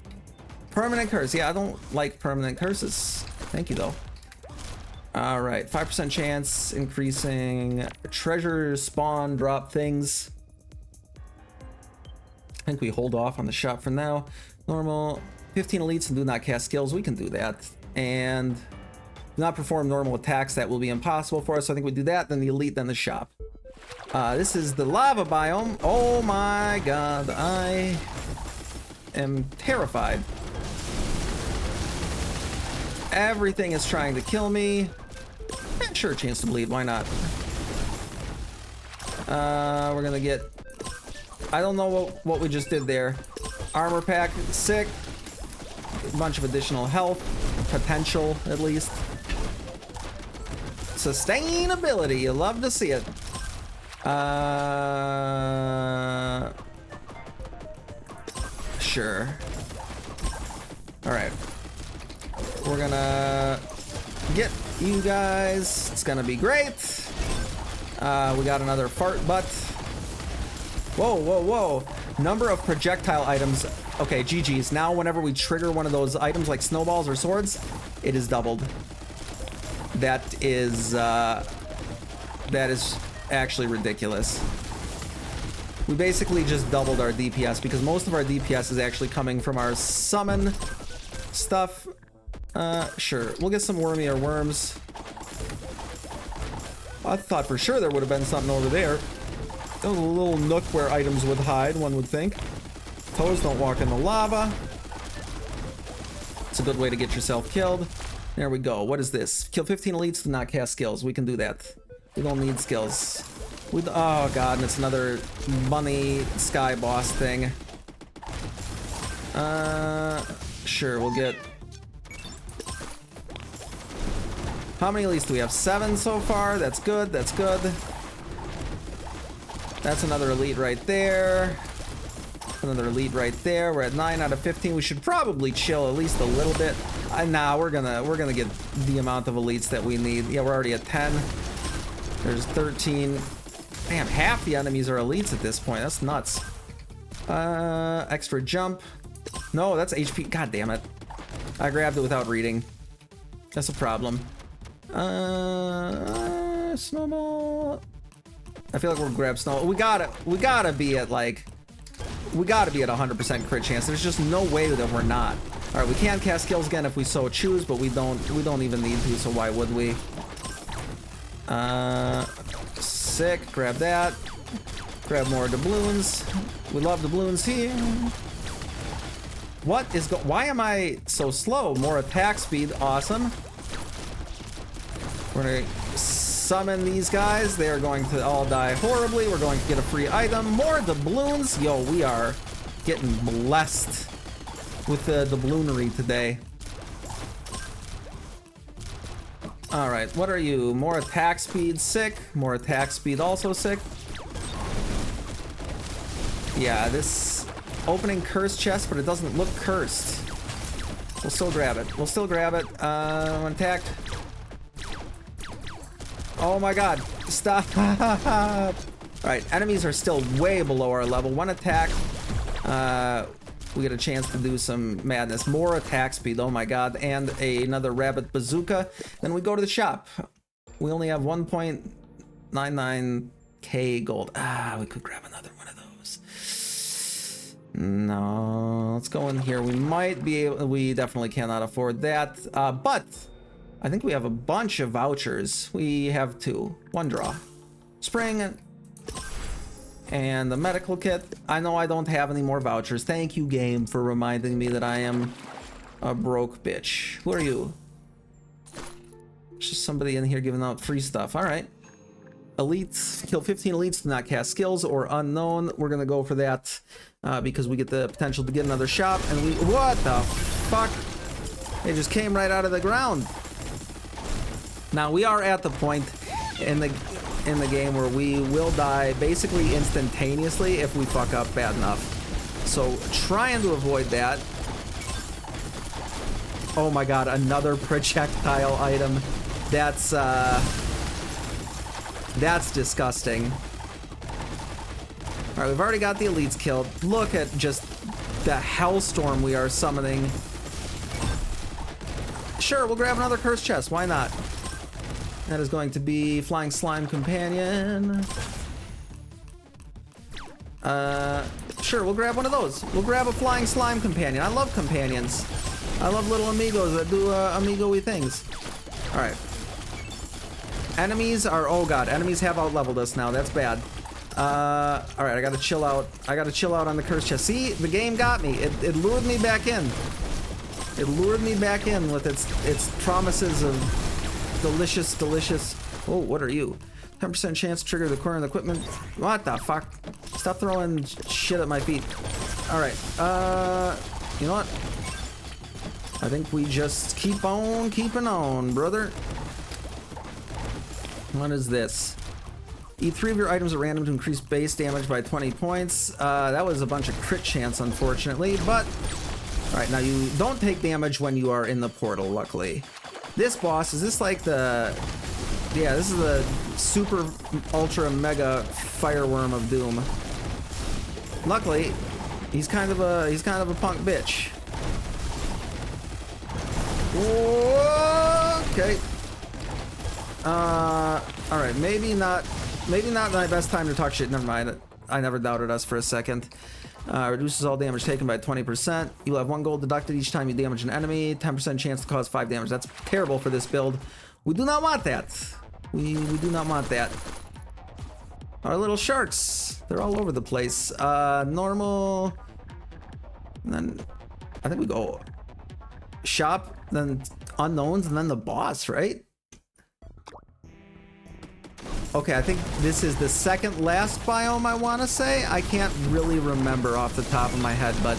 Permanent curse. Yeah, I don't like permanent curses. Thank you, though. All right, 5% chance, increasing treasure spawn drop things. I think we hold off on the shop for now. Normal, 15 elites and do not cast skills. We can do that. And do not perform normal attacks. That will be impossible for us. So I think we do that, then the elite, then the shop. This is the lava biome. Oh my god, I am terrified. Everything is trying to kill me. Sure, chance to bleed, why not? We're gonna get... I don't know what we just did there. Armor pack, sick. A bunch of additional health. Potential, at least. Sustainability, you love to see it. Sure. Alright. We're gonna get you guys. It's gonna be great. We got another fart butt. Whoa, whoa, whoa. Number of projectile items. Okay, GG's. Now whenever we trigger one of those items like snowballs or swords, it is doubled. That is actually ridiculous. We basically just doubled our DPS because most of our DPS is actually coming from our summon stuff. Sure. We'll get some wormier worms. I thought for sure there would have been something over there. There was a little nook where items would hide, one would think. Toes don't walk in the lava. It's a good way to get yourself killed. There we go. What is this? Kill 15 elites to not cast skills. We can do that. We don't need skills. Oh god, and it's another bunny sky boss thing. Sure, we'll get... How many elites do we have? 7 so far. That's good, that's good. That's another elite right there. Another elite right there. We're at 9 out of 15. We should probably chill at least a little bit. Nah, we're gonna get the amount of elites that we need. Yeah, we're already at 10. There's 13. Damn, half the enemies are elites at this point. That's nuts. Extra jump. No, that's HP. God damn it. I grabbed it without reading. That's a problem. Snowball. I feel like we'll grab snowball. We gotta be at like... We gotta be at 100% crit chance. There's just no way that we're not. All right, we can cast skills again if we so choose, but we don't even need to, so why would we? Sick, grab that. Grab more doubloons. We love doubloons here. What is why am I so slow? More attack speed, awesome. We're gonna summon these guys. They are going to all die horribly. We're going to get a free item. More doubloons. Yo, we are getting blessed with the doubloonry today. All right, what are you? More attack speed, sick. More attack speed, also sick. Yeah, this opening cursed chest, but it doesn't look cursed. We'll still grab it. We'll still grab it. Attack. Oh my god, stop. All right, enemies are still way below our level. One attack. We get a chance to do some madness. More attack speed, oh my god, and another rabbit bazooka. Then we go to the shop. We only have 1.99k gold. We could grab another one of those. No, let's go in here. We might be able, we definitely cannot afford that. But I think we have a bunch of vouchers. We have 2. 1 draw. Spring and the medical kit. I know I don't have any more vouchers. Thank you, game, for reminding me that I am a broke bitch. Who are you? There's just somebody in here giving out free stuff. All right. Elites. Kill 15 elites. Do not cast skills or unknown. We're going to go for that because we get the potential to get another shop. And we... What the fuck? It just came right out of the ground. Now, we are at the point in the game where we will die basically instantaneously if we fuck up bad enough. So, trying to avoid that. Oh my god, another projectile item. That's disgusting. Alright, we've already got the elites killed. Look at just the hellstorm we are summoning. Sure, we'll grab another cursed chest. Why not? That is going to be Flying Slime Companion. Sure, we'll grab one of those. We'll grab a Flying Slime Companion. I love companions. I love little amigos that do amigo-y things. Alright. Enemies are... Oh god, enemies have out-leveled us now. That's bad. Alright, I gotta chill out. I gotta chill out on the cursed chest. See? The game got me. It lured me back in. It lured me back in with its promises of delicious... Oh, what are you? 10% chance to trigger the current equipment. What the fuck? Stop throwing shit at my feet. Alright, you know what? I think we just keep on keeping on, brother. What is this? Eat 3 of your items at random to increase base damage by 20 points. That was a bunch of crit chance, unfortunately, but... Alright, now you don't take damage when you are in the portal, luckily. This boss, is this like the... Yeah, this is the super ultra mega fireworm of doom. Luckily, he's kind of a punk bitch. Okay. Alright, maybe not my best time to talk shit. Never mind. I never doubted us for a second. Reduces all damage taken by 20%. You will have 1 gold deducted each time you damage an enemy. 10% chance to cause 5 damage. That's terrible for this build. We do not want that. We do not want that. Our little sharks. They're all over the place. Normal. And then I think we go shop, then unknowns, and then the boss, right? Okay, I think this is the second last biome, I want to say. I can't really remember off the top of my head, but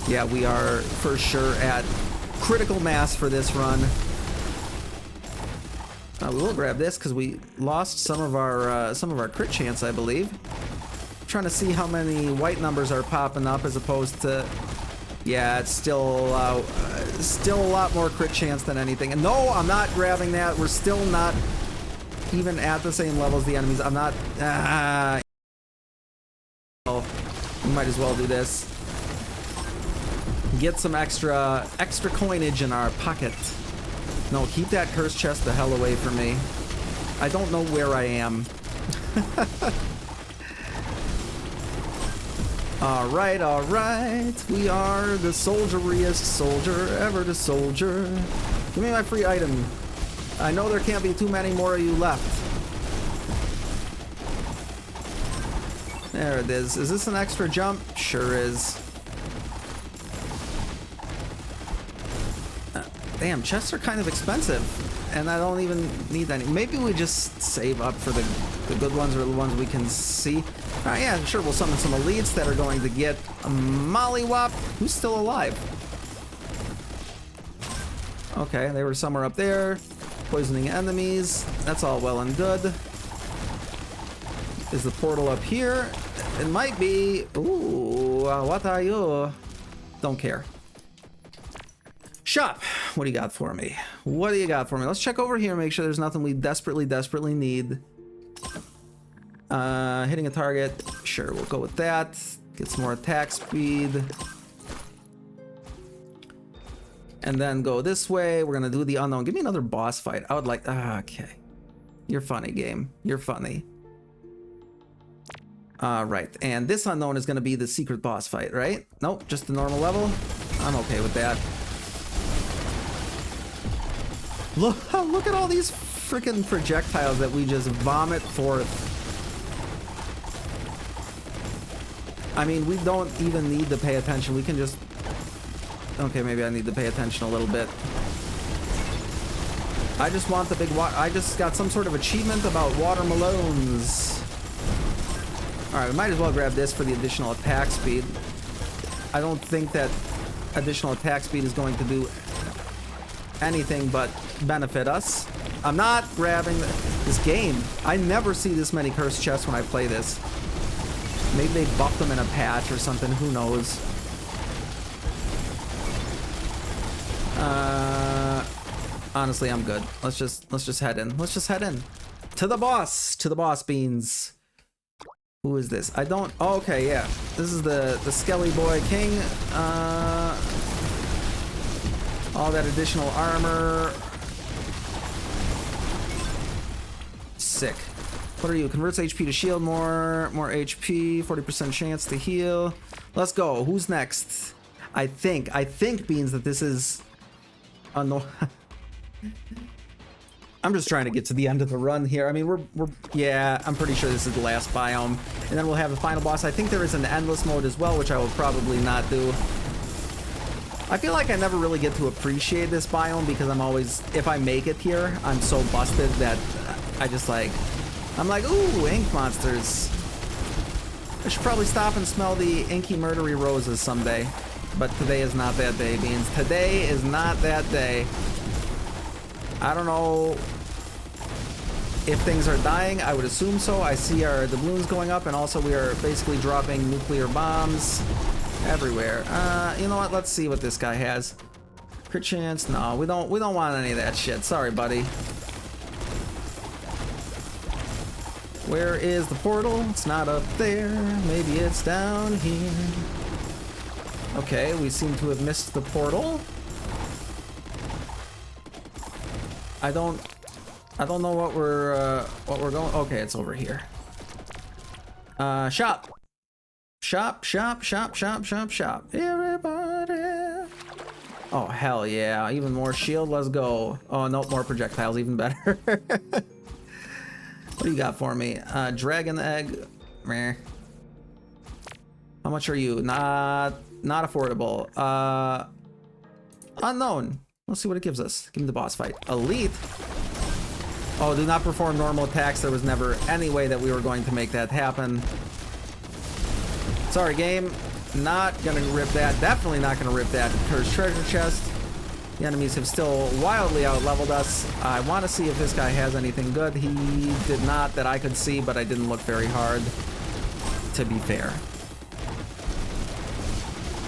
yeah, we are for sure at critical mass for this run. We will grab this because we lost some of our crit chance, I believe. I'm trying to see how many white numbers are popping up as opposed to... Yeah, it's still a lot more crit chance than anything. And no, I'm not grabbing that. We're still not even at the same level as the enemies. I'm not... we might as well do this. Get some extra coinage in our pocket. No, keep that cursed chest the hell away from me. I don't know where I am. Alright. We are the soldieriest soldier ever to soldier. Give me my free item. I know there can't be too many more of you left. There it is. Is this an extra jump? Sure is. Damn, chests are kind of expensive, and I don't even need any. Maybe we just save up for the good ones or the ones we can see. Yeah, sure, we'll summon some elites that are going to get a mollywop. Who's still alive? Okay, they were somewhere up there. Poisoning enemies. That's all well and good. Is the portal up here? It might be. Ooh, what are you? Don't care. Shop. What do you got for me? What do you got for me? Let's check over here and make sure there's nothing we desperately need. Hitting a target. Sure, we'll go with that. Get some more attack speed. And then go this way. We're gonna do the unknown. Give me another boss fight. I would like... okay. You're funny, game. You're funny. Right, and this unknown is gonna be the secret boss fight, right? Nope, just the normal level. I'm okay with that. Look at all these freaking projectiles that we just vomit forth. I mean, we don't even need to pay attention. We can just... Okay, maybe I need to pay attention a little bit. I just want the big water... I just got some sort of achievement about watermelons. Alright, we might as well grab this for the additional attack speed. I don't think that additional attack speed is going to do anything but benefit us. I'm not grabbing this game. I never see this many cursed chests when I play this. Maybe they buffed them in a patch or something. Who knows? Honestly, I'm good. Let's just head in. Let's just head in to the boss. To the boss beans. Who is this? I don't... Oh, okay, yeah. This is the Skelly Boy King. All that additional armor. Sick. What are you? Converts HP to shield more HP, 40% chance to heal. Let's go. Who's next? I think Beans that this is... no. I'm just trying to get to the end of the run here. I mean, we're yeah, I'm pretty sure this is the last biome. And then we'll have the final boss. I think there is an endless mode as well, which I will probably not do. I feel like I never really get to appreciate this biome because I'm always, if I make it here, I'm so busted that I just like, I'm like, ooh, ink monsters. I should probably stop and smell the inky murdery roses someday. But today is not that day, Beans. Today is not that day. I don't know if things are dying. I would assume so. I see our doubloons going up, and also we are basically dropping nuclear bombs everywhere. You know what? Let's see what this guy has. Crit chance? No, we don't want any of that shit. Sorry, buddy. Where is the portal? It's not up there. Maybe it's down here. Okay, we seem to have missed the portal. I don't know what we're going. Okay, it's over here. Shop. Everybody. Oh, hell yeah. Even more shield. Let's go. Oh, nope. More projectiles. Even better. What do you got for me? Dragon egg. Meh. How much are you? Not affordable. Unknown. Let's see what it gives us. Give me the boss fight. Elite. Oh, do not perform normal attacks. There was never any way that we were going to make that happen. Sorry, game. Not gonna rip that. Definitely not gonna rip that cursed treasure chest. The enemies have still wildly out-leveled us. I want to see if this guy has anything good. He did not that I could see, but I didn't look very hard, to be fair.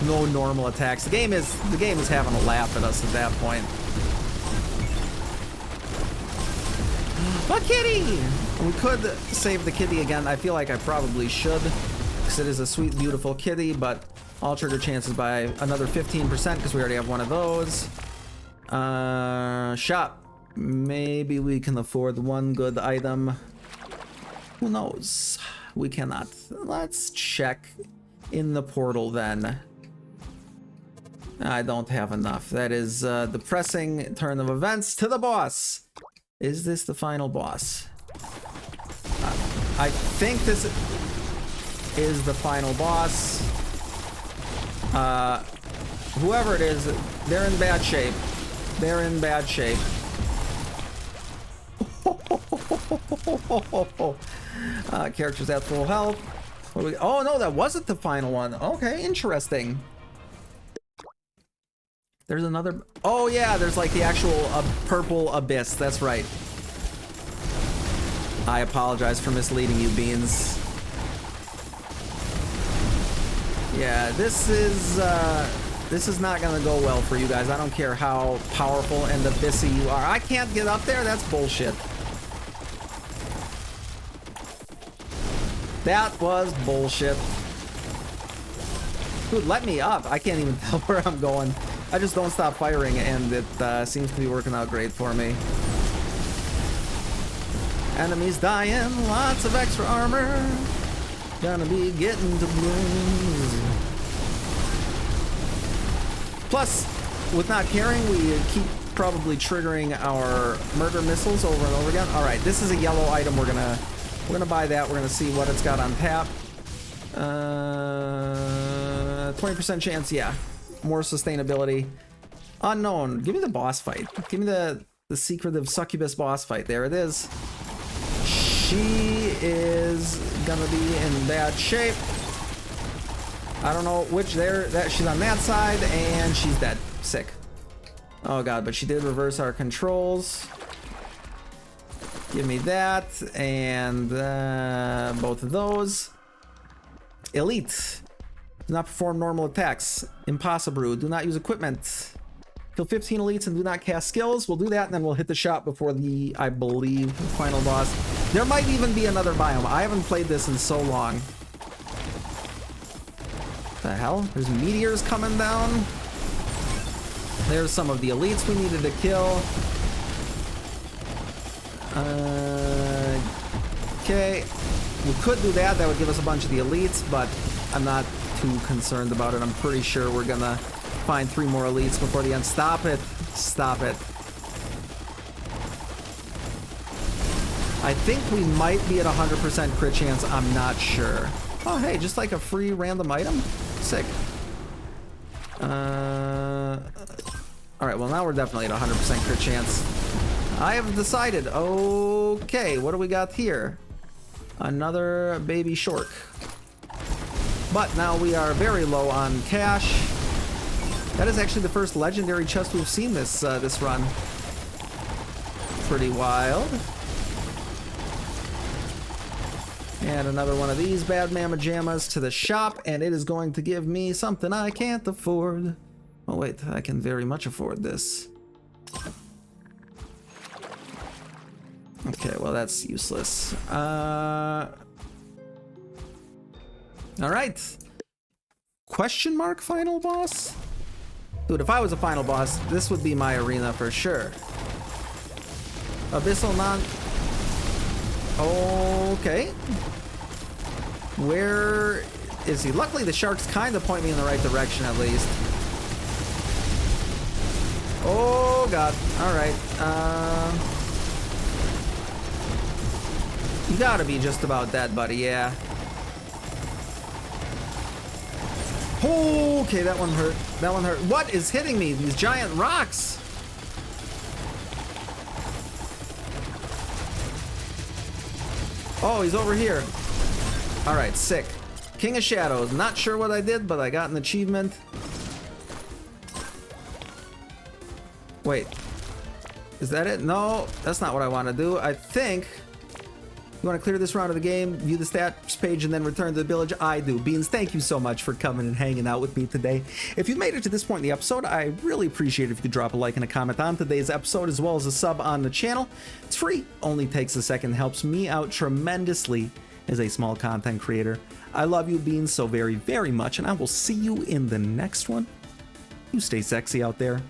No normal attacks. The game is having a laugh at us at that point. A kitty! We could save the kitty again. I feel like I probably should, because it is a sweet, beautiful kitty, but all trigger chances by another 15% because we already have one of those. Shop. Maybe we can afford one good item. Who knows? We cannot. Let's check in the portal then. I don't have enough. That is depressing turn of events to the boss. Is this the final boss? I think this is the final boss. Whoever it is, they're in bad shape. They're in bad shape. Characters at full health. What do we, oh no, that wasn't the final one. Okay, interesting. There's another... Oh yeah, there's like the actual purple abyss. That's right. I apologize for misleading you, Beans. Yeah, this is not gonna go well for you guys. I don't care how powerful and abyssy you are. I can't get up there? That's bullshit. That was bullshit. Dude, let me up. I can't even tell where I'm going. I just don't stop firing, and it seems to be working out great for me. Enemies dying, lots of extra armor. Gonna be getting to blows. Plus, with not caring, we keep probably triggering our murder missiles over and over again. All right, this is a yellow item. We're gonna buy that. We're gonna see what it's got on tap. 20% chance, yeah. More sustainability. Unknown. Give me the boss fight. Give me the secretive succubus boss fight. There it is. She is gonna be in bad shape. I don't know which she's on that side and she's dead. Sick. Oh god, but she did reverse our controls. Give me that and both of those. Elite. Do not perform normal attacks. Impossible. Do not use equipment. Kill 15 elites and do not cast skills. We'll do that and then we'll hit the shop before the, I believe, final boss. There might even be another biome. I haven't played this in so long. The hell? There's meteors coming down. There's some of the elites we needed to kill. Okay. We could do that. That would give us a bunch of the elites, but I'm not too concerned about it. I'm pretty sure we're gonna find 3 more elites before the end. Stop it. Stop it. I think we might be at 100% crit chance. I'm not sure. Oh, hey, just like a free random item? Sick. Alright, well now we're definitely at 100% crit chance. I have decided. Okay, what do we got here? Another baby shork. But now we are very low on cash. That is actually the first legendary chest we've seen this run. Pretty wild. And another one of these bad mamma jammas to the shop, and it is going to give me something I can't afford. Oh wait, I can very much afford this. Okay, well that's useless. Alright. Question mark final boss? Dude, if I was a final boss, this would be my arena for sure. Abyssal non... Okay. Where is he? Luckily, the sharks kind of point me in the right direction, at least. Oh, God. All right. You gotta be just about dead, buddy. Yeah. Okay, that one hurt. That one hurt. What is hitting me? These giant rocks. Oh, he's over here. All right, sick. King of Shadows. Not sure what I did, but I got an achievement. Wait. Is that it? No, that's not what I want to do. I think... You want to clear this round of the game, view the stats page, and then return to the village? I do. Beans, thank you so much for coming and hanging out with me today. If you made it to this point in the episode, I really appreciate it if you could drop a like and a comment on today's episode, as well as a sub on the channel. It's free, only takes a second, helps me out tremendously as a small content creator. I love you, Beans, so very, very much, and I will see you in the next one. You stay sexy out there.